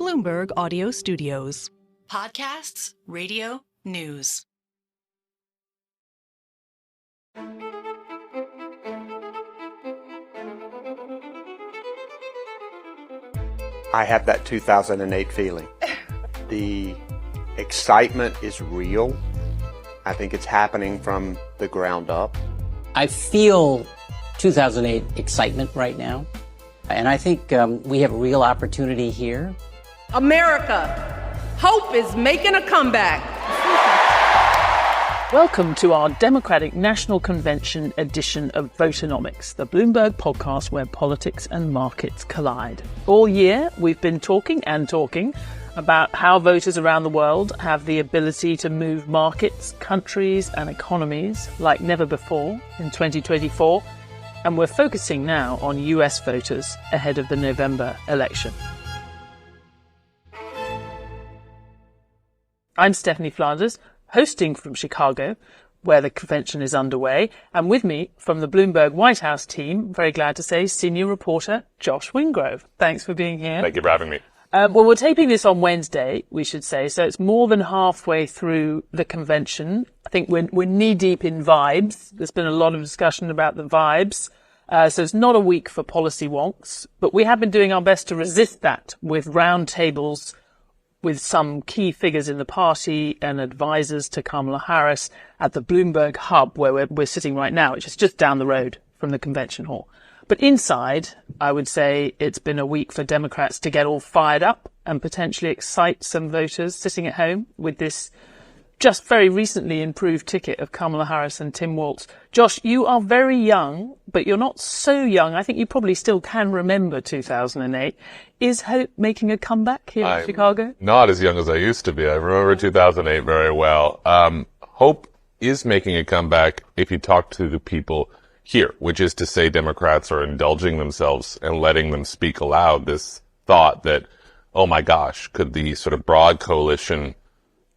Bloomberg Audio Studios. Podcasts, radio, news. I have that 2008 feeling. The excitement is real. I think it's happening from the ground up. I feel 2008 excitement right now. And I think we have a real opportunity here. America, hope is making a comeback. Welcome to our Democratic National Convention edition of Voternomics, the Bloomberg podcast where politics and markets collide. All year, we've been talking about how voters around the world have the ability to move markets, countries, and economies like never before in 2024. And we're focusing now on US voters ahead of the November election. I'm Stephanie Flanders, hosting from Chicago, where the convention is underway. And with me from the Bloomberg White House team, very glad to say, senior reporter Josh Wingrove. Thanks for being here. Thank you for having me. Well, we're taping this on Wednesday, we should say, so it's more than halfway through the convention. I think we're knee-deep in vibes. There's been a lot of discussion about the vibes. So it's not a week for policy wonks, but we have been doing our best to resist that with roundtables with some key figures in the party and advisors to Kamala Harris at the Bloomberg Hub, where we're sitting right now, which is just down the road from the convention hall. But inside, I would say it's been a week for Democrats to get all fired up and potentially excite some voters sitting at home with this just very recently improved ticket of Kamala Harris and Tim Walz. Josh, you are very young, but you're not so young. I think you probably still can remember 2008. Is hope making a comeback here in Chicago? Not as young as I used to be. I remember 2008 very well. Hope is making a comeback if you talk to the people here, which is to say Democrats are indulging themselves and letting them speak aloud this thought that, oh my gosh, could the sort of broad coalition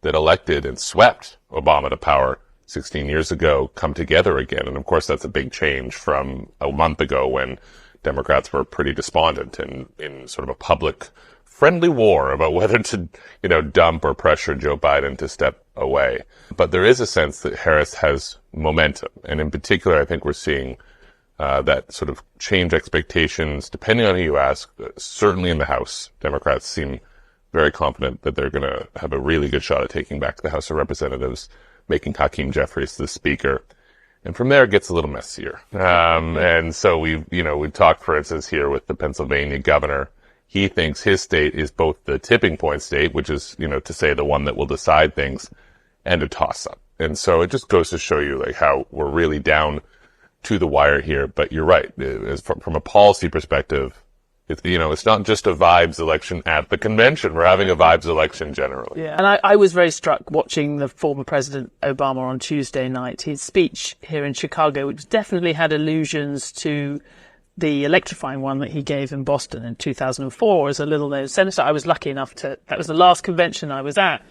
that elected and swept Obama to power 16 years ago come together again? And of course, that's a big change from a month ago when Democrats were pretty despondent in sort of a public friendly war about whether to, dump or pressure Joe Biden to step away. But there is a sense that Harris has momentum. And in particular, I think we're seeing that sort of change expectations, depending on who you ask. Certainly in the House, Democrats seem very confident that they're going to have a really good shot at taking back the House of Representatives, making Hakeem Jeffries the speaker. And from there, it gets a little messier. And so we've talked, for instance, here with the Pennsylvania governor. He thinks his state is both the tipping point state, which is, to say the one that will decide things, and a toss-up. And so it just goes to show you like how we're really down to the wire here. But you're right. From a policy perspective, it's not just a vibes election at the convention. We're having a vibes election generally. Yeah, and I was very struck watching the former President Obama on Tuesday night, his speech here in Chicago, which definitely had allusions to the electrifying one that he gave in Boston in 2004 as a little-known senator. I was lucky enough that was the last convention I was at.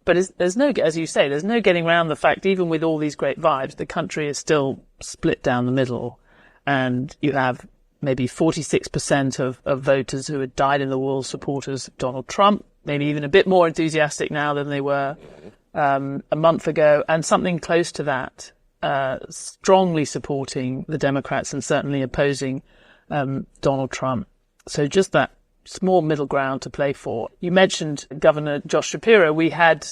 But there's no, as you say, there's no getting around the fact, even with all these great vibes, the country is still split down the middle. And you have maybe 46% of voters who had died in the wool supporters of Donald Trump, maybe even a bit more enthusiastic now than they were a month ago, and something close to that, strongly supporting the Democrats and certainly opposing Donald Trump. So just that small middle ground to play for. You mentioned Governor Josh Shapiro. We had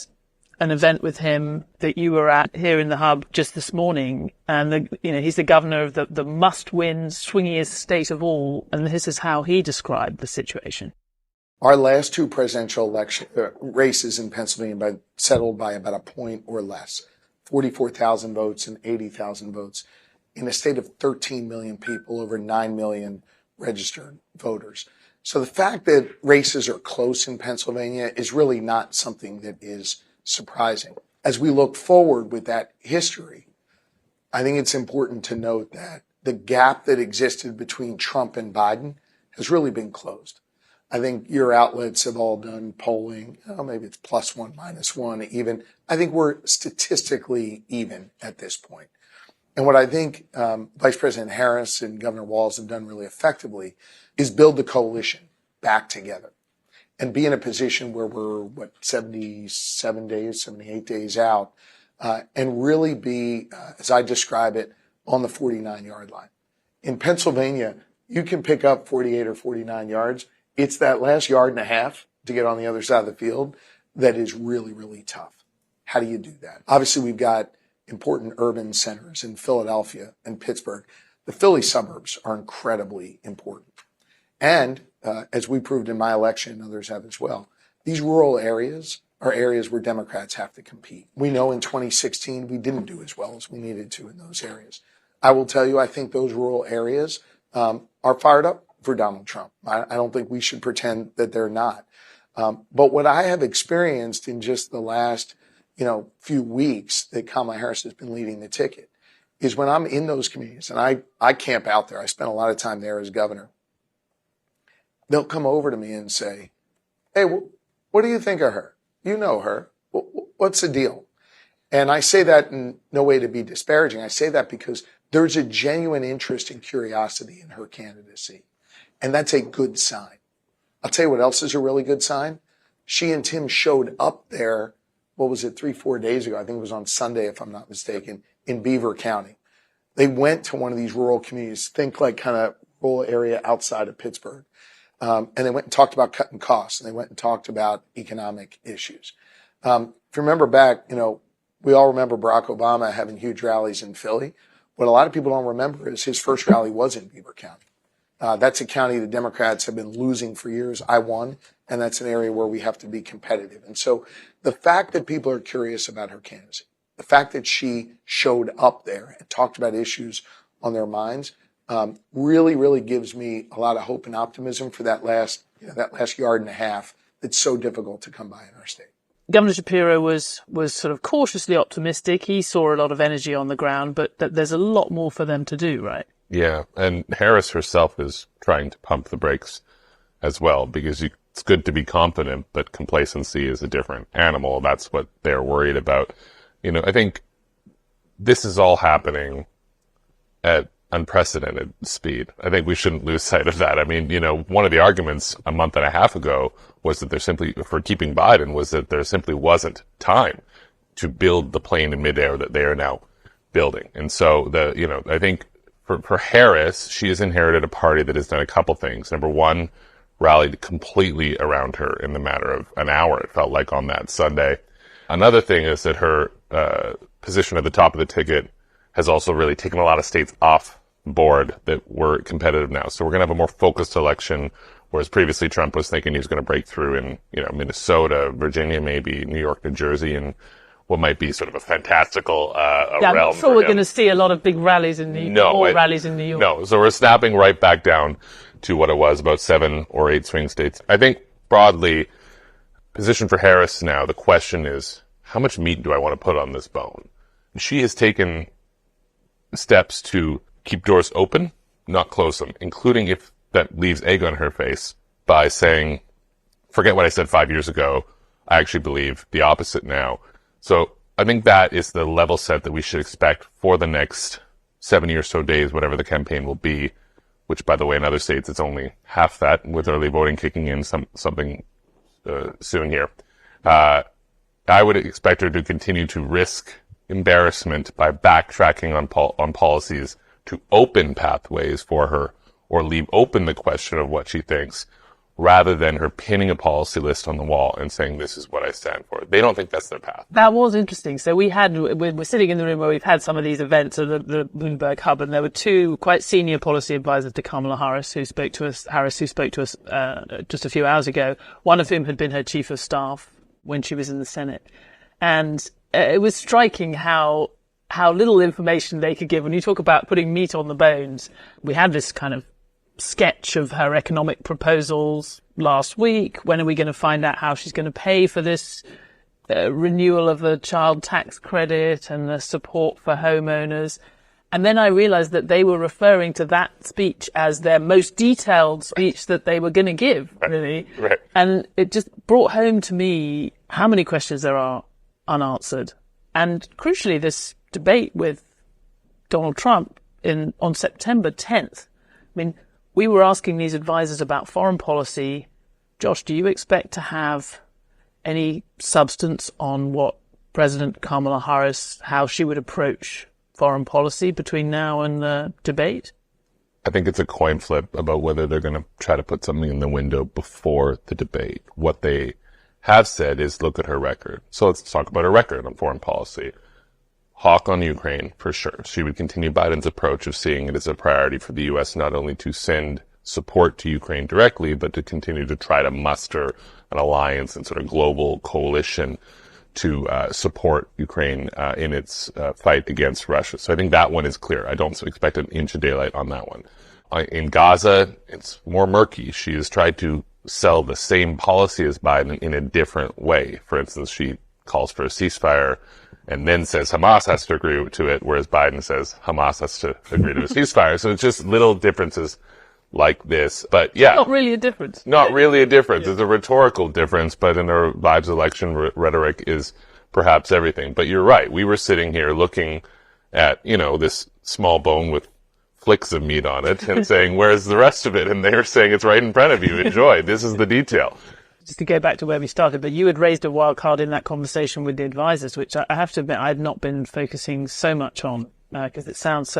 an event with him that you were at here in the Hub just this morning. And, he's the governor of the must-win, swingiest state of all. And this is how he described the situation. Our last two presidential election races in Pennsylvania settled by about a point or less, 44,000 votes and 80,000 votes in a state of 13 million people, over 9 million registered voters. So the fact that races are close in Pennsylvania is really not something that is surprising. As we look forward with that history, I think it's important to note that the gap that existed between Trump and Biden has really been closed. I think your outlets have all done polling. Maybe it's +1, -1, even. I think we're statistically even at this point. And what I think Vice President Harris and Governor Walz have done really effectively is build the coalition back together. and be in a position where we're, 78 days out, and really be, as I describe it, on the 49-yard line. In Pennsylvania, you can pick up 48 or 49 yards. It's that last yard and a half to get on the other side of the field that is really, really tough. How do you do that? Obviously, we've got important urban centers in Philadelphia and Pittsburgh. The Philly suburbs are incredibly important. And as we proved in my election, and others have as well, these rural areas are areas where Democrats have to compete. We know in 2016 we didn't do as well as we needed to in those areas. I will tell you, I think those rural areas are fired up for Donald Trump. I don't think we should pretend that they're not. But what I have experienced in just the last, few weeks that Kamala Harris has been leading the ticket is when I'm in those communities, and I camp out there. I spent a lot of time there as governor. They'll come over to me and say, hey, what do you think of her? You know her. What's the deal? And I say that in no way to be disparaging. I say that because there's a genuine interest and curiosity in her candidacy. And that's a good sign. I'll tell you what else is a really good sign. She and Tim showed up there, 3-4 days ago? I think it was on Sunday, if I'm not mistaken, in Beaver County. They went to one of these rural communities, think like kind of rural area outside of Pittsburgh. And they went and talked about cutting costs, and they went and talked about economic issues. If you remember back, we all remember Barack Obama having huge rallies in Philly. What a lot of people don't remember is his first rally was in Beaver County. That's a county the Democrats have been losing for years. I won, and that's an area where we have to be competitive. And so the fact that people are curious about her candidacy, the fact that she showed up there and talked about issues on their minds, really, really gives me a lot of hope and optimism for that last yard and a half that's so difficult to come by in our state. Governor Shapiro was sort of cautiously optimistic. He saw a lot of energy on the ground, but there's a lot more for them to do, right? Yeah, and Harris herself is trying to pump the brakes as well, because it's good to be confident, but complacency is a different animal. That's what they're worried about. I think this is all happening at unprecedented speed. I think we shouldn't lose sight of that. I mean, one of the arguments a month and a half ago was that for keeping Biden, was that there simply wasn't time to build the plane in midair that they are now building. And so I think for Harris, she has inherited a party that has done a couple things. Number one, rallied completely around her in the matter of an hour, it felt like, on that Sunday. Another thing is that her position at the top of the ticket has also really taken a lot of states off board that were competitive now. So we're going to have a more focused election, whereas previously Trump was thinking he was going to break through in, Minnesota, Virginia, maybe New York, New Jersey, and what might be sort of a fantastical realm. I'm not sure we're going to see a lot of big rallies in New York. Rallies in New York. No, so we're snapping right back down to what it was, about 7 or 8 swing states. I think broadly, position for Harris now, the question is, how much meat do I want to put on this bone? She has taken steps to keep doors open, not close them, including if that leaves egg on her face, by saying, forget what I said 5 years ago, I actually believe the opposite now. So I think that is the level set that we should expect for the next 70 or so days, whatever the campaign will be, which, by the way, in other states, it's only half that, with early voting kicking in something soon here. I would expect her to continue to risk embarrassment by backtracking on policies to open pathways for her, or leave open the question of what she thinks, rather than her pinning a policy list on the wall and saying, this is what I stand for. They don't think that's their path. That was interesting. So we're sitting in the room where we've had some of these events at the Bloomberg Hub, and there were 2 quite senior policy advisors to Kamala Harris who spoke to us just a few hours ago, one of whom had been her chief of staff when she was in the Senate. And it was striking how little information they could give. When you talk about putting meat on the bones, we had this kind of sketch of her economic proposals last week. When are we going to find out how she's going to pay for this renewal of the child tax credit and the support for homeowners? And then I realized that they were referring to that speech as their most detailed speech that they were going to give, really. Right. And it just brought home to me how many questions there are unanswered. And crucially, this debate with Donald Trump on September 10th, I mean, we were asking these advisors about foreign policy, Josh, do you expect to have any substance on what President Kamala Harris, how she would approach foreign policy between now and the debate? I think it's a coin flip about whether they're going to try to put something in the window before the debate. What they have said is look at her record. So let's talk about her record on foreign policy. Hawk on Ukraine, for sure. She would continue Biden's approach of seeing it as a priority for the U.S. not only to send support to Ukraine directly, but to continue to try to muster an alliance and sort of global coalition to support Ukraine in its fight against Russia. So I think that one is clear. I don't expect an inch of daylight on that one. In Gaza, it's more murky. She has tried to sell the same policy as Biden in a different way. For instance, she calls for a ceasefire and then says Hamas has to agree to it, whereas Biden says Hamas has to agree to a ceasefire. So it's just little differences like this. But yeah. Not really a difference. Not really a difference. It's a rhetorical difference, but in her Vibes election rhetoric is perhaps everything. But you're right. We were sitting here looking at, this small bone with flicks of meat on it and saying, where's the rest of it? And they're saying it's right in front of you. Enjoy. This is the detail. Just to go back to where we started, but you had raised a wild card in that conversation with the advisors, which I have to admit I had not been focusing so much on because it sounds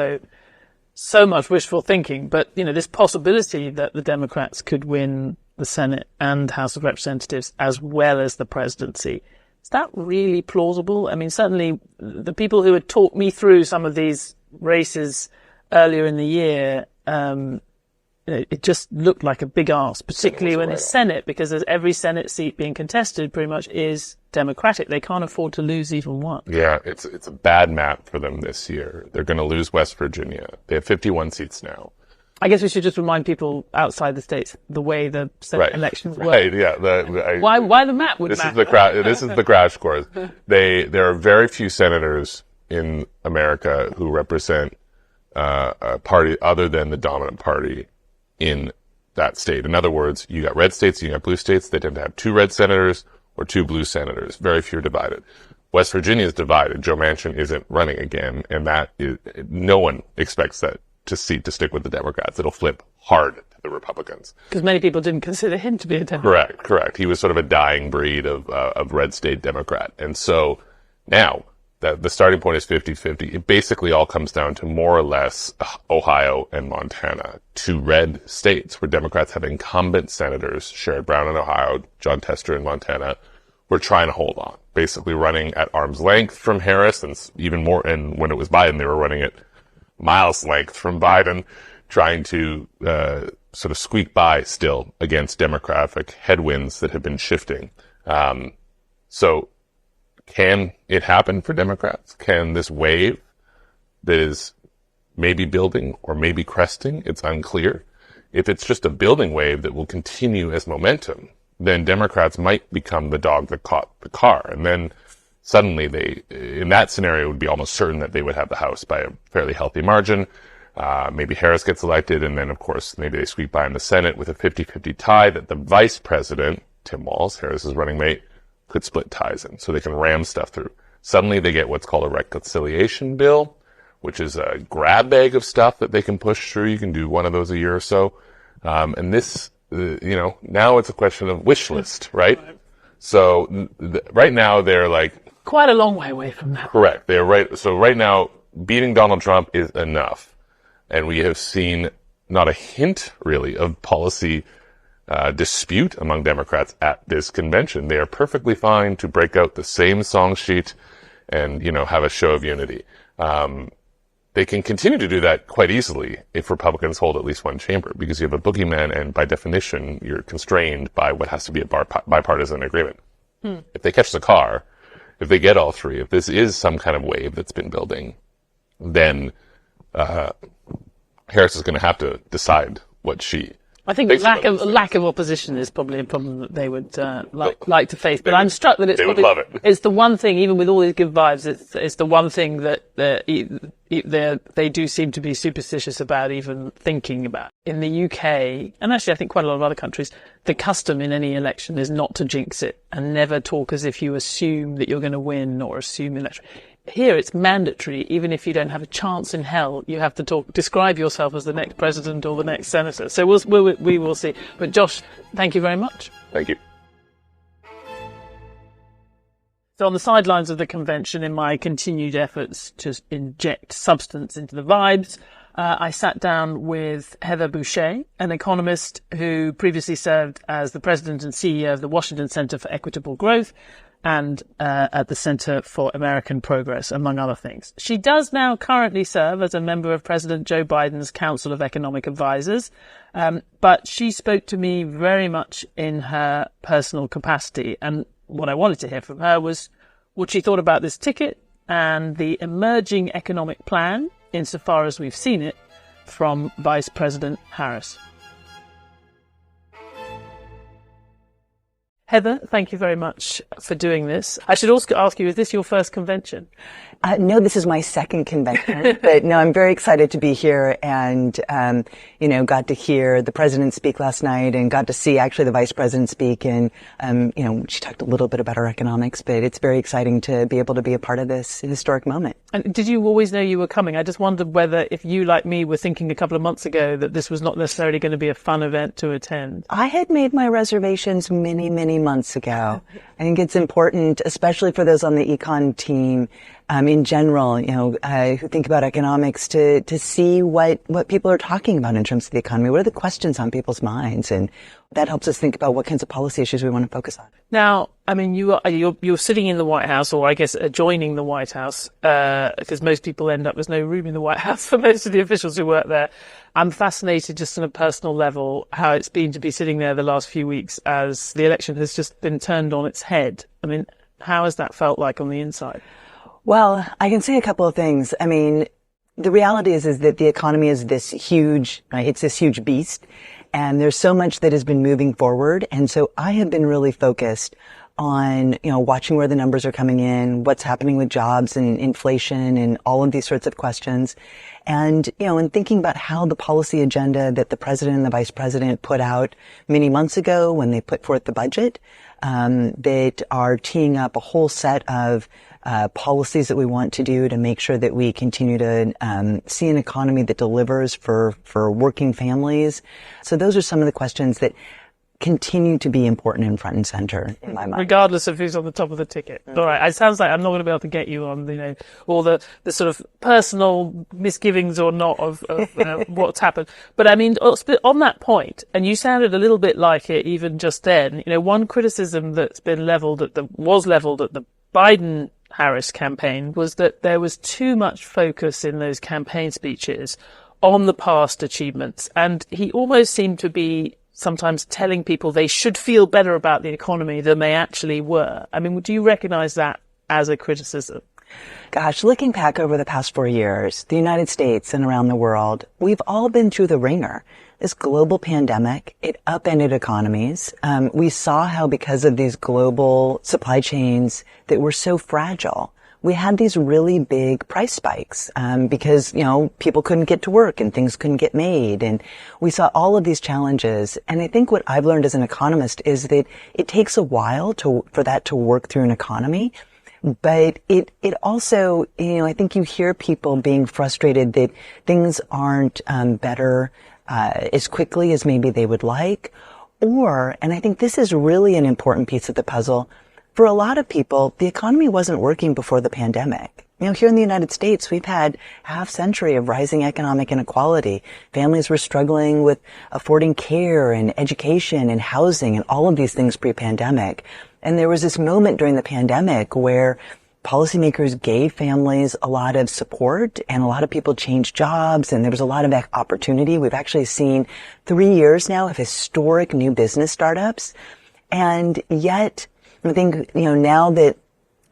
so much wishful thinking. But, this possibility that the Democrats could win the Senate and House of Representatives as well as the presidency, is that really plausible? I mean, certainly the people who had talked me through some of these races earlier in the year, it just looked like a big ask, particularly when it's Senate, because there's every Senate seat being contested pretty much is Democratic. They can't afford to lose even one. Yeah, it's a bad map for them this year. They're going to lose West Virginia. They have 51 seats now. I guess we should just remind people outside the states the way the Senate elections work. Right, yeah. Why the map would matter? This is the crash course. There are very few senators in America who represent a party other than the dominant party in that state. In other words, you got red states, you got blue states. They tend to have 2 red senators or 2 blue senators. Very few are divided. West Virginia is divided. Joe Manchin isn't running again, and no one expects that to stick with the Democrats. It'll flip hard to the Republicans. Because many people didn't consider him to be a Democrat. Correct. He was sort of a dying breed of red state Democrat. And so now the starting point is 50-50. It basically all comes down to more or less Ohio and Montana, 2 red states where Democrats have incumbent senators, Sherrod Brown in Ohio, John Tester in Montana, were trying to hold on, basically running at arm's length from Harris, and even more, and when it was Biden, they were running at miles length from Biden, trying to sort of squeak by still against demographic headwinds that have been shifting. So can it happen for Democrats? Can this wave that is maybe building or maybe cresting, it's unclear. If it's just a building wave that will continue as momentum, then Democrats might become the dog that caught the car. And then suddenly in that scenario, it would be almost certain that they would have the House by a fairly healthy margin. Maybe Harris gets elected, and then, of course, maybe they squeak by in the Senate with a 50-50 tie that the vice president, Tim Walz, Harris's running mate, could split ties in, so they can ram stuff through. Suddenly they get what's called a reconciliation bill, which is a grab bag of stuff that they can push through. You can do one of those a year or so. And this, now it's a question of wish list, right? So right now they're like... Quite a long way away from that. Correct. They're right. So right now, beating Donald Trump is enough. And we have seen not a hint, really, of policy dispute among Democrats at this convention. They are perfectly fine to break out the same song sheet and, have a show of unity. They can continue to do that quite easily if Republicans hold at least one chamber, because you have a boogeyman, and by definition, you're constrained by what has to be a bipartisan agreement. If they catch the car, if they get all 3, if this is some kind of wave that's been building, then Harris is going to have to decide what she... I think lack of opposition is probably a problem that they would like to face. But I'm struck that it's the one thing, even with all these good vibes, it's the one thing that they do seem to be superstitious about even thinking about. In the UK, and actually I think quite a lot of other countries, the custom in any election is not to jinx it and never talk as if you assume that you're going to win or assume election. Here it's mandatory. Even if you don't have a chance in hell, you have to describe yourself as the next president or the next senator. So we will see. But Josh, thank you very much. Thank you. So on the sidelines of the convention, in my continued efforts to inject substance into the vibes, I sat down with Heather Boushey, an economist who previously served as the president and CEO of the Washington Center for Equitable Growth and at the Center for American Progress, among other things. She does now currently serve as a member of President Joe Biden's Council of Economic Advisors, but she spoke to me very much in her personal capacity. And what I wanted to hear from her was what she thought about this ticket and the emerging economic plan, insofar as we've seen it, from Vice President Harris. Heather, thank you very much for doing this. I should also ask you, is this your first convention? No, this is my second convention, but no, I'm very excited to be here and, got to hear the president speak last night and got to see actually the vice president speak. And, she talked a little bit about our economics, but it's very exciting to be able to be a part of this historic moment. And did you always know you were coming? I just wondered whether if you, like me, were thinking a couple of months ago that this was not necessarily going to be a fun event to attend. I had made my reservations many, many months ago. I think it's important, especially for those on the econ team, in general, who think about economics to see what people are talking about in terms of the economy. What are the questions on people's minds? And that helps us think about what kinds of policy issues we want to focus on. Now, I mean, you're sitting in the White House, or I guess adjoining the White House, because most people end up, there's no room in the White House for most of the officials who work there. I'm fascinated just on a personal level how it's been to be sitting there the last few weeks as the election has just been turned on its head. I mean, how has that felt like on the inside? Well, I can say a couple of things. I mean, the reality is that the economy is this huge, right? It's this huge beast, and there's so much that has been moving forward. And so I have been really focused on, watching where the numbers are coming in, what's happening with jobs and inflation and all of these sorts of questions. And, and thinking about how the policy agenda that the president and the vice president put out many months ago when they put forth the budget, that are teeing up a whole set of policies that we want to do to make sure that we continue to see an economy that delivers for working families. So those are some of the questions that continue to be important and front and center in my mind. Regardless of who's on the top of the ticket. All right. It sounds like I'm not going to be able to get you on, all the sort of personal misgivings or not of what's happened. But I mean, on that point, and you sounded a little bit like it even just then, one criticism that's been was leveled at the Biden-Harris campaign was that there was too much focus in those campaign speeches on the past achievements. And he almost seemed to be sometimes telling people they should feel better about the economy than they actually were. I mean, do you recognize that as a criticism? Gosh, looking back over the past 4 years, the United States and around the world, we've all been through the ringer. This global pandemic, it upended economies. We saw how because of these global supply chains that were so fragile, we had these really big price spikes, because, people couldn't get to work and things couldn't get made. And we saw all of these challenges. And I think what I've learned as an economist is that it takes a while for that to work through an economy. But it also, I think you hear people being frustrated that things aren't, better, as quickly as maybe they would like. And I think this is really an important piece of the puzzle. For a lot of people, the economy wasn't working before the pandemic. Here in the United States, we've had half century of rising economic inequality. Families were struggling with affording care and education and housing and all of these things pre-pandemic. And there was this moment during the pandemic where policymakers gave families a lot of support and a lot of people changed jobs and there was a lot of opportunity. We've actually seen 3 years now of historic new business startups. And yet, I think, now that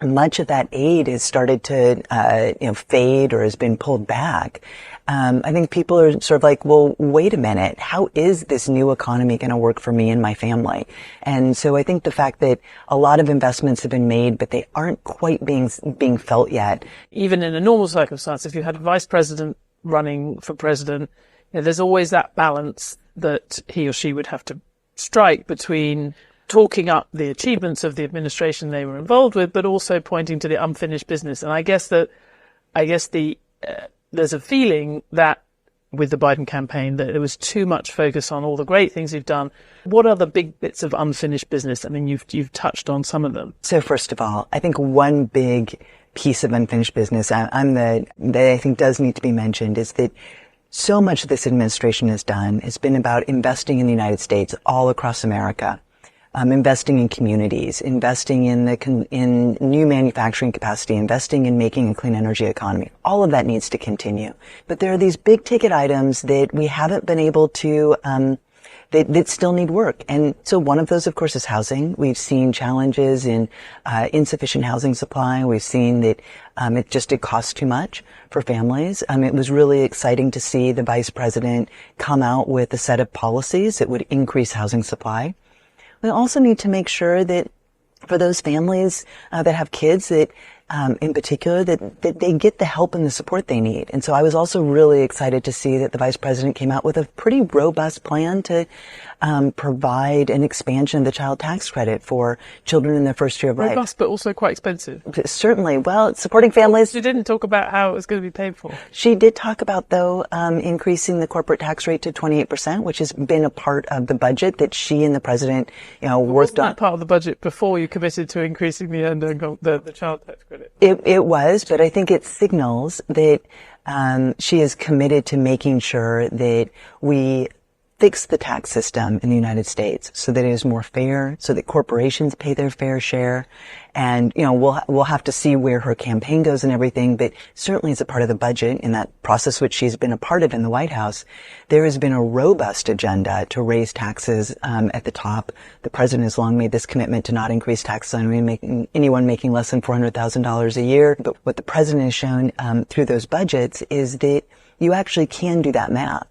much of that aid has started to, fade or has been pulled back, I think people are sort of like, well, wait a minute. How is this new economy going to work for me and my family? And so I think the fact that a lot of investments have been made, but they aren't quite being felt yet. Even in a normal circumstance, if you had a vice president running for president, there's always that balance that he or she would have to strike between talking up the achievements of the administration they were involved with, but also pointing to the unfinished business. And I guess there's a feeling that with the Biden campaign that there was too much focus on all the great things you've done. What are the big bits of unfinished business? I mean, you've touched on some of them. So first of all, I think one big piece of unfinished business that I think does need to be mentioned is that so much this administration has done has been about investing in the United States all across America. Investing in communities, investing in new manufacturing capacity, investing in making a clean energy economy. All of that needs to continue. But there are these big ticket items that we haven't been able to, that still need work. And so one of those, of course, is housing. We've seen challenges in insufficient housing supply. We've seen that it costs too much for families. It was really exciting to see the vice president come out with a set of policies that would increase housing supply. We also need to make sure that for those families that have kids, that in particular, that they get the help and the support they need. And so I was also really excited to see that the vice president came out with a pretty robust plan to provide an expansion of the child tax credit for children in their first year of life. Robust, but also quite expensive. Certainly. Well, supporting families. She didn't talk about how it was going to be paid for. She did talk about, though, increasing the corporate tax rate to 28%, which has been a part of the budget that she and the president, worked on. Wasn't that part of the budget before you committed to increasing the child tax credit? It was, but I think it signals that she is committed to making sure that we fix the tax system in the United States so that it is more fair, so that corporations pay their fair share. And, we'll have to see where her campaign goes and everything, but certainly as a part of the budget in that process which she's been a part of in the White House, there has been a robust agenda to raise taxes at the top. The president has long made this commitment to not increase taxes on anyone making less than $400,000 a year. But what the president has shown through those budgets is that you actually can do that math.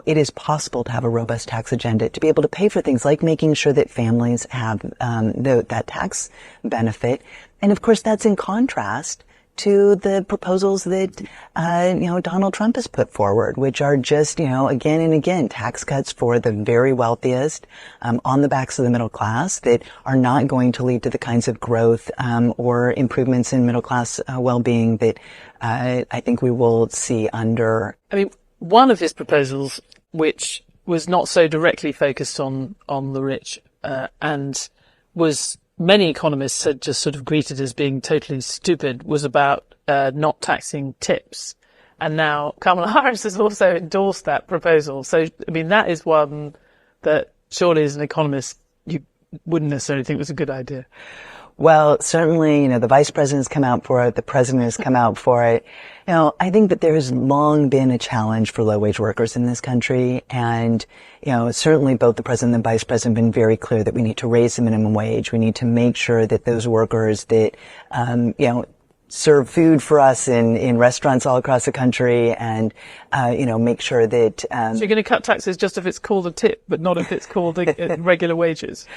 It is possible to have a robust tax agenda to be able to pay for things like making sure that families have that tax benefit. And of course, that's in contrast to the proposals that, Donald Trump has put forward, which are just, again and again, tax cuts for the very wealthiest, on the backs of the middle class that are not going to lead to the kinds of growth, or improvements in middle class well-being that, I think we will see under. One of his proposals, which was not so directly focused on the rich, and was many economists had just sort of greeted as being totally stupid, was about not taxing tips. And now Kamala Harris has also endorsed that proposal. So, that is one that surely as an economist you wouldn't necessarily think was a good idea. Well, certainly, the vice president's come out for it. The president has come out for it. I think that there has long been a challenge for low-wage workers in this country. And, certainly both the president and the vice president have been very clear that we need to raise the minimum wage. We need to make sure that those workers that, serve food for us in restaurants all across the country and, make sure that, So you're going to cut taxes just if it's called a tip, but not if it's called regular wages?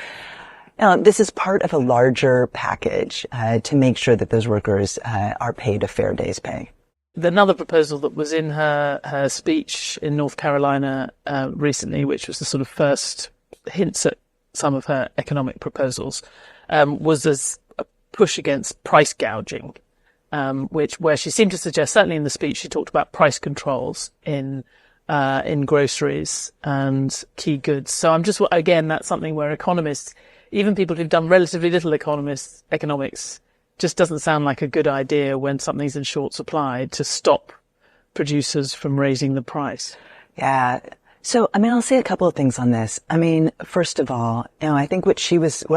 This is part of a larger package to make sure that those workers are paid a fair day's pay. Another proposal that was in her speech in North Carolina recently, which was the sort of first hints at some of her economic proposals, was a push against price gouging, where she seemed to suggest, certainly in the speech, she talked about price controls in groceries and key goods. So again, that's something where economists, even people who've done relatively little economics, just doesn't sound like a good idea when something's in short supply to stop producers from raising the price. Yeah. So, I'll say a couple of things on this. First of all, I think what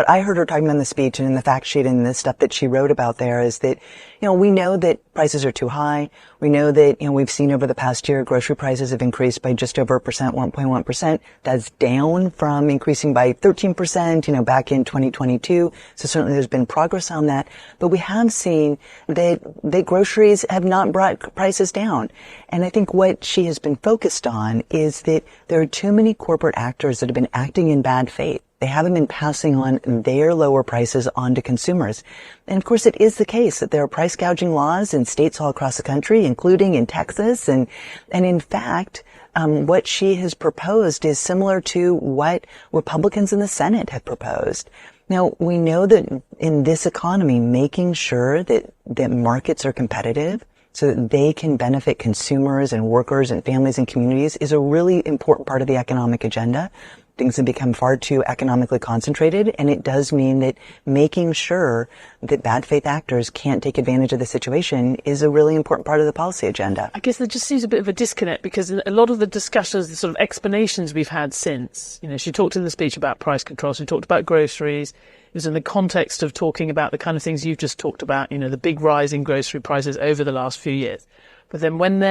I heard her talking about in the speech and in the fact sheet and the stuff that she wrote about there is that, we know that prices are too high. We know that, we've seen over the past year, grocery prices have increased by just over 1.1%. That's down from increasing by 13%, back in 2022. So certainly there's been progress on that. But we have seen that groceries have not brought prices down. And I think what she has been focused on is that there are too many corporate actors that have been acting in bad faith. They haven't been passing on their lower prices on to consumers. And of course, it is the case that there are price gouging laws in states all across the country, including in Texas. And in fact, what she has proposed is similar to what Republicans in the Senate have proposed. Now, we know that in this economy, making sure that markets are competitive so that they can benefit consumers and workers and families and communities is a really important part of the economic agenda. Things have become far too economically concentrated, and it does mean that making sure that bad faith actors can't take advantage of the situation is a really important part of the policy agenda. I guess there just seems a bit of a disconnect because in a lot of the discussions, the sort of explanations we've had since, she talked in the speech about price control, she talked about groceries. It was in the context of talking about the kind of things you've just talked about, the big rise in grocery prices over the last few years. But then when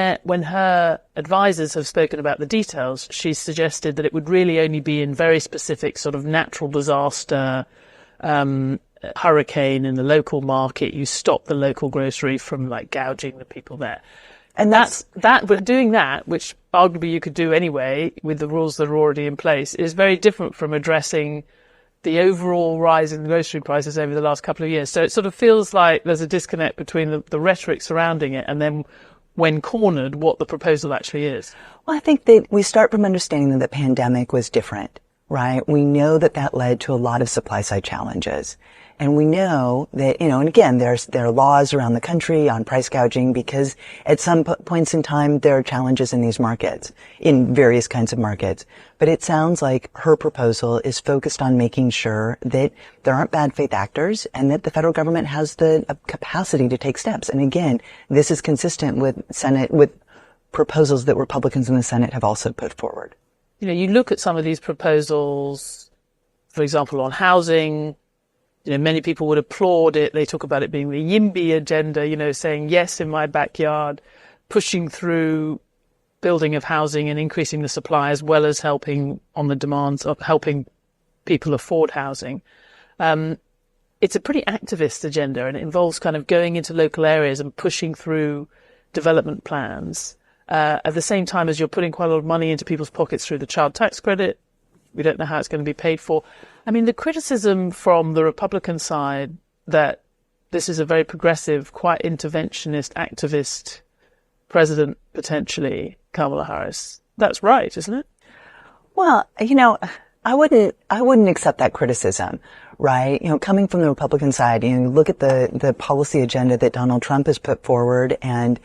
her advisors have spoken about the details, she's suggested that it would really only be in very specific sort of natural disaster, hurricane in the local market, you stop the local grocery from gouging the people there. And but doing that, which arguably you could do anyway with the rules that are already in place, is very different from addressing the overall rise in grocery prices over the last couple of years. So it sort of feels like there's a disconnect between the rhetoric surrounding it and then when cornered, what the proposal actually is. Well, I think that we start from understanding that the pandemic was different, right? We know that led to a lot of supply side challenges. And we know that, and again, there are laws around the country on price gouging because at some points in time, there are challenges in these markets, in various kinds of markets. But it sounds like her proposal is focused on making sure that there aren't bad faith actors and that the federal government has the capacity to take steps. And again, this is consistent with proposals that Republicans in the Senate have also put forward. You look at some of these proposals, for example, on housing. Many people would applaud it. They talk about it being the YIMBY agenda, saying yes in my backyard, pushing through building of housing and increasing the supply as well as helping on the demands of helping people afford housing. It's a pretty activist agenda and it involves kind of going into local areas and pushing through development plans at the same time as you're putting quite a lot of money into people's pockets through the child tax credit. We don't know how it's going to be paid for. I mean, the criticism from the Republican side that this is a very progressive, quite interventionist, activist president, potentially, Kamala Harris. That's right, isn't it? Well, I wouldn't accept that criticism, right? Coming from the Republican side, look at the policy agenda that Donald Trump has put forward and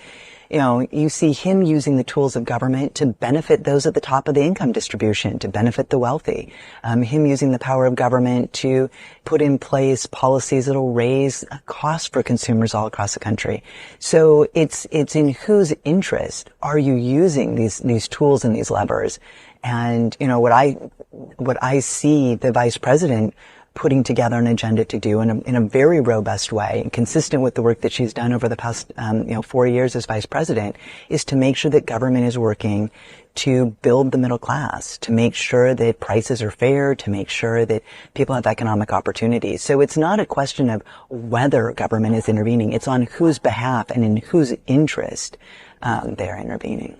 you see him using the tools of government to benefit those at the top of the income distribution, to benefit the wealthy. Him using the power of government to put in place policies that will raise costs for consumers all across the country. So it's in whose interest are you using these tools and these levers? And, what I see the vice president putting together an agenda to do in a very robust way and consistent with the work that she's done over the past 4 years as vice president is to make sure that government is working to build the middle class, to make sure that prices are fair, to make sure that people have economic opportunities. So it's not a question of whether government is intervening. It's on whose behalf and in whose interest they're intervening.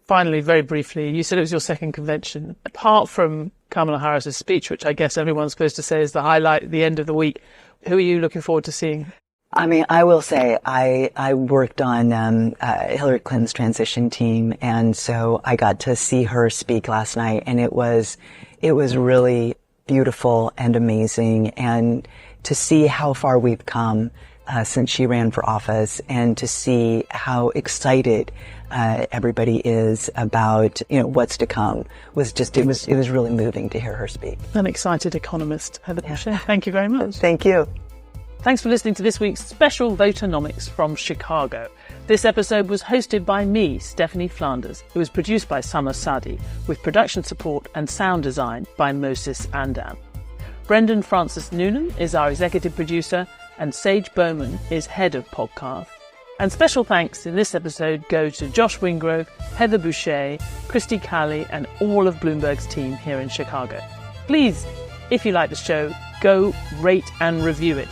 Finally, very briefly, you said it was your second convention. Apart from Kamala Harris's speech, which I guess everyone's supposed to say is the highlight at the end of the week, who are you looking forward to seeing? I mean, I will say I worked on Hillary Clinton's transition team, and so I got to see her speak last night, and it was really beautiful and amazing, and to see how far we've come since she ran for office, and to see how excited everybody is about what's to come was just it was really moving to hear her speak. An excited economist, Heather Boushey. Thank you very much. Thank you. Thanks for listening to this week's special Voternomics from Chicago. This episode was hosted by me, Stephanie Flanders. It was produced by Summer Sadi, with production support and sound design by Moses Andan. Brendan Francis Noonan is our executive producer, and Sage Bowman is head of podcast. And special thanks in this episode go to Josh Wingrove, Heather Boushey, Christy Calley, and all of Bloomberg's team here in Chicago. Please, if you like the show, go rate and review it.